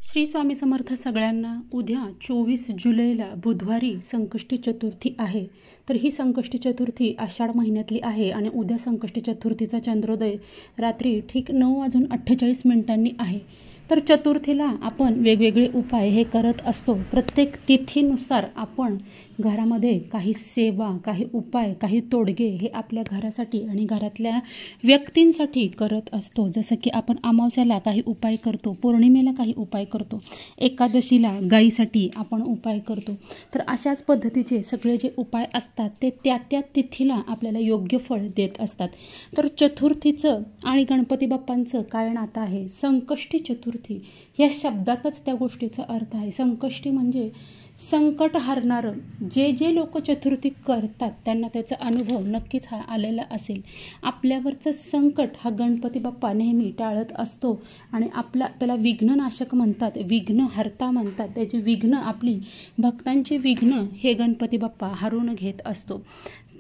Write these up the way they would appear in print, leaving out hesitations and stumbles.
श्री स्वामी समर्थ सगळ्यांना। उद्या 24 जुलैला बुधवारी संकष्टी चतुर्थी आहे। तर ही संकष्टी चतुर्थी आषाढ महिन्यातली आहे आणि उद्या संकष्टी चतुर्थीचा चंद्रोदय रात्री ठीक 9:48 आहे। तर चतुर्थीला आपण वेगवेगळे उपाय हे करत असतो। प्रत्येक तिथीनुसार आपण घरामध्ये काही सेवा, काही उपाय, काही तोडगे हे आपल्या घरासाठी आणि घरातल्या व्यक्तींसाठी करत असतो। जसं की आपण अमावस्याला काही उपाय करतो, पौर्णिमेला काही उपाय करतो, एकादशीला गायीसाठी आपण उपाय करतो। तर अशाच पद्धतीचे सगळे जे उपाय असतात ते त्या त्या तिथीला आपल्याला योग्य फळ देत असतात। तर चतुर्थीचं आणि गणपती बाप्पांचं काय नातं आहे? संकष्टी चतुर्थी या शब्दातच त्या गोष्टीचा अर्थ आहे। संकष्टी म्हणजे संकट हरणारं। जे लोक चतुर्थी करतात त्यांना त्याचा अनुभव नक्कीच हा आलेला असेल। आपल्यावरचं संकट हा गणपती बाप्पा नेहमी टाळत असतो आणि त्याला विघ्ननाशक म्हणतात, विघ्नहर्ता म्हणतात। त्याची विघ्न, आपली भक्तांची विघ्न हे गणपती बाप्पा हरून घेत असतो।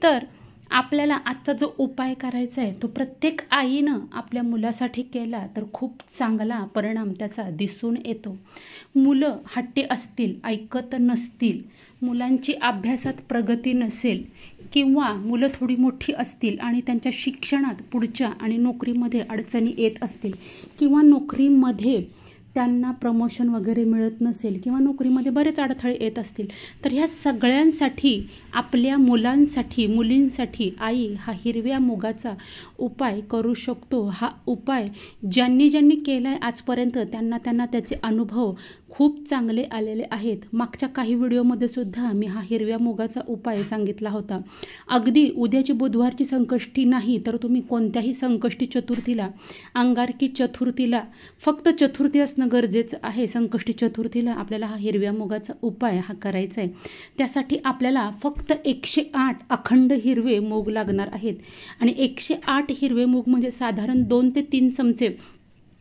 तर आपल्याला आजचा जो उपाय करायचा आहे तो प्रत्येक आईनं आपल्या मुलासाठी केला तर खूप चांगला परिणाम त्याचा दिसून येतो। मुलं हट्टी असतील, ऐकत नसतील, मुलांची अभ्यासात प्रगती नसेल किंवा मुलं थोडी मोठी असतील आणि त्यांच्या शिक्षणात पुढच्या आणि नोकरीमध्ये अडचणी येत असतील किंवा नोकरीमध्ये त्यांना प्रमोशन वगैरे मिळत नसेल किंवा नोकरीमध्ये बरेच अडथळे येत असतील, तर ह्या सगळ्यांसाठी आपल्या मुलांसाठी, मुलींसाठी आई हा हिरव्या मुगाचा उपाय करू शकतो। हा उपाय ज्यांनी केला आहे आजपर्यंत त्यांना त्याचे अनुभव खूप चांगले आलेले आहेत। मागच्या काही व्हिडिओमध्ये सुद्धा मी हा हिरव्या मुगाचा उपाय सांगितला होता। अगदी उद्याची बुधवारची संकष्टी नाही तर तुम्ही कोणत्याही संकष्टी चतुर्थीला, अंगारकी चतुर्थीला, फक्त चतुर्थी असणं गरजेचं आहे। संकष्टी चतुर्थीला आपल्याला हा हिरव्या मुगाचा उपाय हा करायचा आहे। त्यासाठी आपल्याला फक्त 108 अखंड हिरवे मूग लागणार आहेत आणि 108 हिरवे मूग म्हणजे साधारण 2 ते 3 चमचे,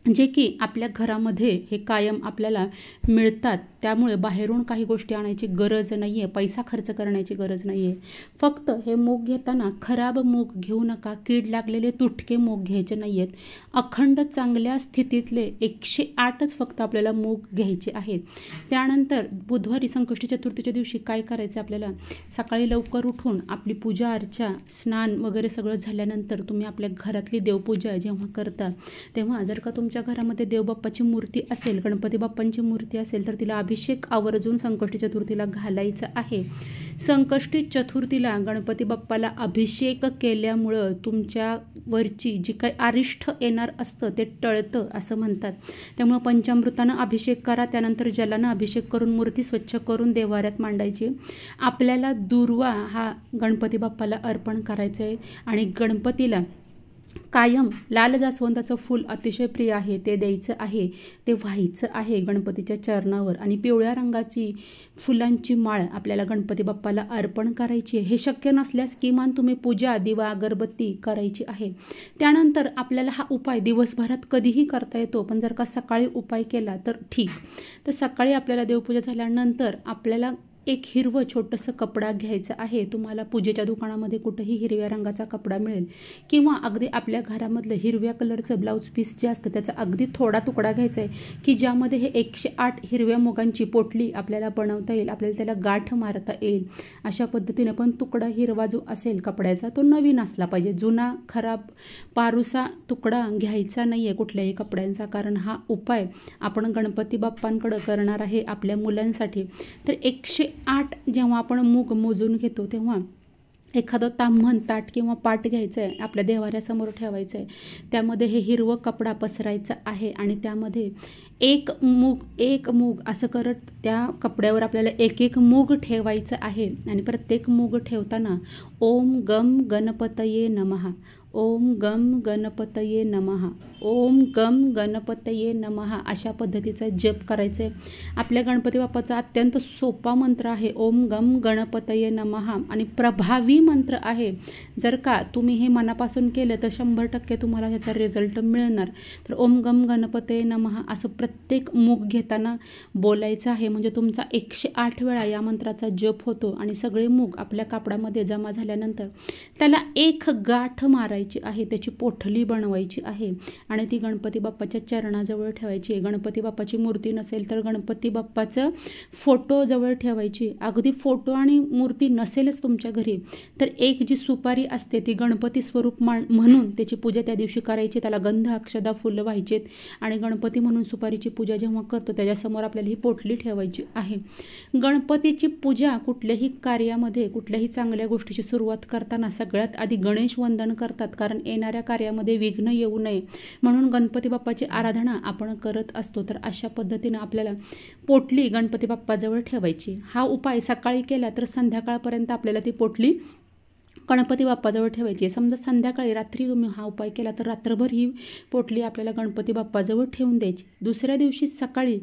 जे की आपल्या घरामध्ये हे कायम आपल्याला मिळतात। त्यामुळे बाहेरून काही गोष्टी आणायची गरज नाही आहे, पैसा खर्च करण्याची गरज नाही आहे। फक्त हे मूग घेताना खराब मूग घेऊ नका, कीड लागलेले तुटके मूग घ्यायचे नाही आहेत। अखंड चांगल्या स्थितीतले 108च फक्त आपल्याला मूग घ्यायचे आहेत। त्यानंतर बुधवारी संकष्टी चतुर्थीच्या दिवशी काय करायचं आपल्याला? सकाळी लवकर उठून आपली पूजा अर्चा, स्नान वगैरे सगळं झाल्यानंतर तुम्ही आपल्या घरातली देवपूजा जेव्हा करता तेव्हा जर का तुमच्या घरामध्ये देवबाप्पाची मूर्ती असेल, गणपती बाप्पांची मूर्ती असेल तर तिला अभिषेक आवर्जून संकष्टी चतुर्थीला घालायचा आहे। संकष्टी चतुर्थीला गणपती बाप्पाला अभिषेक केल्यामुळं तुमच्यावरची जी काही अरिष्ट येणार असतं ते टळतं असं म्हणतात। त्यामुळं पंचामृतानं अभिषेक करा, त्यानंतर जलानं अभिषेक करून मूर्ती स्वच्छ करून देवाऱ्यात मांडायची। आपल्याला दुर्वा हा गणपती बाप्पाला अर्पण करायचं आहे आणि गणपतीला कायम लाल जास्वंदाचं फूल अतिशय प्रिय आहे, ते द्यायचं आहे, ते व्हायचं आहे गणपतीच्या चरणावर। आणि पिवळ्या रंगाची फुलांची माळ आपल्याला गणपती बाप्पाला अर्पण करायची आहे। हे शक्य नसल्यास किमान तुम्ही पूजा, दिवा, अगरबत्ती करायची आहे। त्यानंतर आपल्याला हा उपाय दिवसभरात कधीही करता येतो, पण जर का सकाळी उपाय केला तर ठीक। तर सकाळी आपल्याला देवपूजा झाल्यानंतर आपल्याला एक हिरवं छोटंसं कपडा घ्यायचं आहे। तुम्हाला पूजेच्या दुकानामध्ये कुठेही हिरव्या रंगाचा कपडा मिळेल किंवा अगदी आपल्या घरामधलं हिरव्या कलरचं ब्लाऊज पीस जे असतं त्याचा अगदी थोडा तुकडा घ्यायचा आहे की ज्यामध्ये हे 108 हिरव्या मुगांची पोटली आपल्याला बनवता येईल, आपल्याला त्याला गाठ मारता येईल अशा पद्धतीने। पण तुकडा हिरवा जो असेल कपड्याचा तो नवीन असला पाहिजे, जुना खराब पारुसा तुकडा घ्यायचा नाही आहे कुठल्याही कपड्यांचा, कारण हा उपाय आपण गणपती बाप्पांकडं करणार आहे आपल्या मुलांसाठी। तर 108 जेव्हा आपण मूग मोजून घेतो तेव्हा एखादं ताम्हण, ताट किंवा पाट घ्यायचं आहे, आपल्या देवाऱ्यासमोर ठेवायचं आहे। त्यामध्ये हे हिरवं कपडा पसरायचा आहे आणि त्यामध्ये एक मूग असं करत त्या कपड्यावर आपल्याला एक मूग ठेवायचं आहे। आणि प्रत्येक मूग ठेवताना ओम गम गणपतये नमः, ओम गम गणपतये नमः, ओम गम गणपतये नमः अशा पद्धतीचा जप करायचा आहे। आपल्या गणपती बाप्पाचा अत्यंत सोपा मंत्र आहे ओम गम गणपतये नमः आणि प्रभावी मंत्र आहे। जर का तुम्ही हे मनापासून केलं तर 100% तुम्हाला ह्याचा रिझल्ट मिळणार। तर ओम गम गणपतये नमः असं प्रत्येक मूग घेताना बोलायचं आहे, म्हणजे तुमचा 108 वेळा या मंत्राचा जप होतो। आणि सगळे मूग आपल्या कापडामध्ये जमा झाल्यानंतर त्याला एक गाठ मारायची करायची आहे, त्याची पोटली बनवायची आहे आणि ती गणपती बाप्पाच्या चरणाजवळ ठेवायची आहे. गणपती बाप्पाची मूर्ती नसेल तर गणपती बाप्पाचं फोटो जवळ ठेवायची. अगदी फोटो आणि मूर्ती नसेलच तुमच्या घरी तर एक जी सुपारी असते ती गणपती स्वरूप म्हणून त्याची पूजा त्या दिवशी करायची. त्याला गंध अक्षदा फुलं व्हायचेत आणि गणपती म्हणून सुपारीची पूजा जेव्हा करतो त्याच्यासमोर आपल्याला ही पोटली ठेवायची आहे. गणपतीची पूजा कुठल्याही कार्यामध्ये कुठल्याही चांगल्या गोष्टीची सुरुवात करताना सगळ्यात आधी गणेश वंदन करतात, कारण येणाऱ्या कार्यामध्ये विघ्न येऊ नये म्हणून गणपती बाप्पाची आराधना आपण करत असतो. तर अशा पद्धतीनं आपल्याला पोटली गणपती बाप्पाजवळ ठेवायची. हा उपाय सकाळी केला तर संध्याकाळपर्यंत आपल्याला ती पोटली गणपती बाप्पाजवळ ठेवायची. समजा संध्याकाळी रात्री तुम्ही हा उपाय केला तर रात्रभर ही पोटली आपल्याला गणपती बाप्पाजवळ ठेवून द्यायची. दुसऱ्या दिवशी सकाळी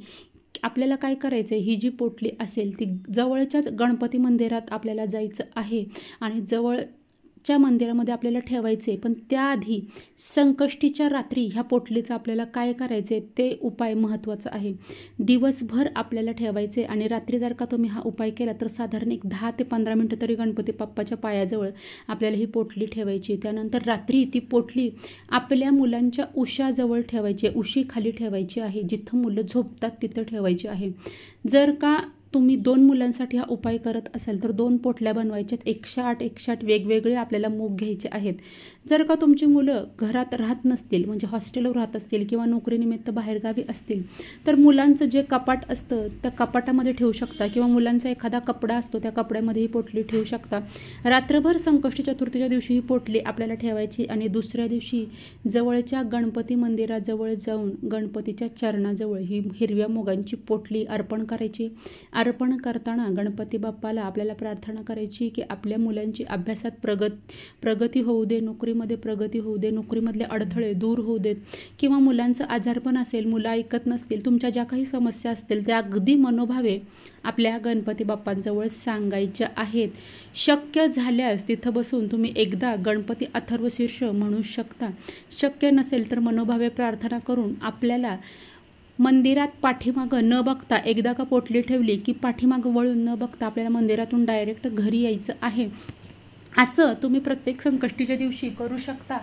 आपल्याला काय करायचं आहे, ही जी पोटली असेल ती जवळच्याच गणपती मंदिरात आपल्याला जायचं आहे आणि जवळच्या मंदिरामध्ये आपल्याला ठेवायचे. पण त्याआधी संकष्टीच्या रात्री ह्या पोटलीचं आपल्याला काय करायचे ते उपाय महत्त्वाचा आहे. दिवसभर आपल्याला ठेवायचे आणि रात्री जर का तुम्ही हा उपाय केला तर साधारण एक 10 ते 15 मिनटं तरी गणपती बाप्पाच्या पायाजवळ आपल्याला ही पोटली ठेवायची. त्यानंतर रात्री ती पोटली आपल्या मुलांच्या उशाजवळ ठेवायची, उशीखाली ठेवायची आहे. जिथं मुलं झोपतात तिथं ठेवायची आहे. जर का तुम्ही 2 मुलांसाठी हा उपाय करत असाल तर 2 पोटल्या बनवायच्यात. 108 वेगवेगळे आपल्याला मूग घ्यायचे आहेत. जर का तुमची मुलं घरात राहत नसतील म्हणजे हॉस्टेलवर राहत असतील किंवा नोकरीनिमित्त बाहेरगावी असतील तर मुलांचं जे कपाट असतं त्या कपाटामध्ये ठेवू शकता किंवा मुलांचा एखादा कपडा असतो त्या कपड्यामध्ये ही पोटली ठेवू शकता. रात्रभर संकष्टी चतुर्थीच्या दिवशी ही पोटली आपल्याला ठेवायची आणि दुसऱ्या दिवशी जवळच्या गणपती मंदिराजवळ जाऊन गणपतीच्या चरणाजवळ ही हिरव्या मुगांची पोटली अर्पण करायची. अर्पण करताना गणपती बाप्पाला आपल्याला प्रार्थना करायची की आपल्या मुलांची अभ्यासात प्रगती होऊ दे, नोकरीमध्ये प्रगती होऊ दे, नोकरीमधले अडथळे दूर होऊ देत किंवा मुलांचं आजारपण असेल, मुलं ऐकत नसतील, तुमच्या ज्या काही समस्या असतील त्या अगदी मनोभावे आपल्या गणपती बाप्पांजवळ सांगायच्या आहेत. शक्य झाल्यास तिथं बसून तुम्ही एकदा गणपती अथर्वशीर्ष म्हणू शकता. शक्य नसेल तर मनोभावे प्रार्थना करून आपल्याला मंदिरात पाठीमागं न बघता एकदा का पोटली ठेवली की पाठीमागं वळून न बघता आपल्याला मंदिरातून डायरेक्ट घरी यायचं आहे. असं तुम्ही प्रत्येक संकष्टीच्या दिवशी करू शकता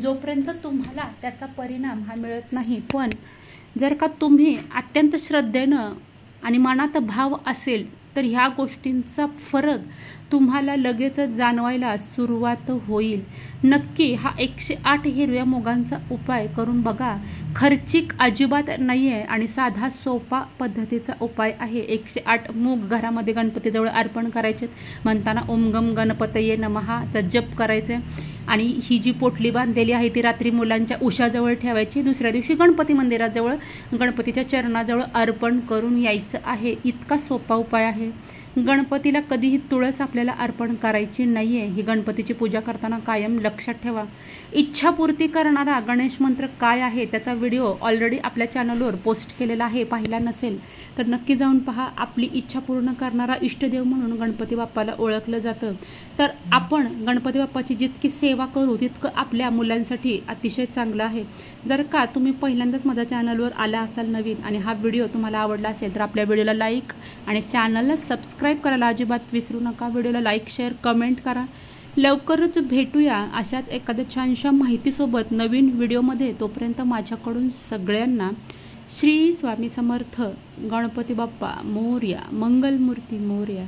जोपर्यंत तुम्हाला त्याचा परिणाम हा मिळत नाही. पण जर का तुम्ही अत्यंत श्रद्धेनं आणि मनात भाव असेल तर ह्या गोष्टींचा फरक तुम्हाला लगेचच जाणवायला सुरुवात होईल. नक्की हा 108 हिरव्या मुगांचा उपाय करून बघा. खर्चिक अजिबात नाही आहे आणि साधा सोपा पद्धतीचा उपाय आहे. 108 मूग घरामध्ये गणपतीजवळ अर्पण करायचे. म्हणताना ओम गम गणपतये नमः तर जप करायचे आणि ही जी पोटली बांधलेली आहे ती रात्री मुलांच्या उशाजवळ ठेवायची. दुसऱ्या दिवशी गणपती मंदिराजवळ गणपतीच्या चरणाजवळ अर्पण करून यायचं आहे. इतका सोपा उपाय आहे. गणपतीला कधीही तुळस आपल्याला अर्पण करायची नाही आहे. ही गणपतीची पूजा करताना कायम लक्षात ठेवा. इच्छापूर्ती करणारा गणेश मंत्र काय आहे त्याचा व्हिडिओ ऑलरेडी आपल्या चॅनलवर पोस्ट केलेला आहे. पाहिला नसेल तर नक्की जाऊन पहा. आपली इच्छा पूर्ण करणारा इष्टदेव म्हणून गणपती बाप्पाला ओळखलं जातं. तर आपण गणपती बाप्पाची जितकी सेवा करू तितकं आपल्या मुलांसाठी अतिशय चांगलं आहे. जर का तुम्ही पहिल्यांदाच माझ्या चॅनलवर आला असाल नवीन आणि हा व्हिडिओ तुम्हाला आवडला असेल तर आपल्या व्हिडिओला लाईक आणि चॅनलला सबस्क्राईब करायला अजिबात विसरू नका. व्हिडिओला लाईक, शेअर, कमेंट करा. लवकरच भेटूया अशाच एखाद्या छानशा माहितीसोबत नवीन व्हिडिओमध्ये. तोपर्यंत माझ्याकडून सगळ्यांना श्री स्वामी समर्थ. गणपती बाप्पा मोरया. मंगलमूर्ती मोरया.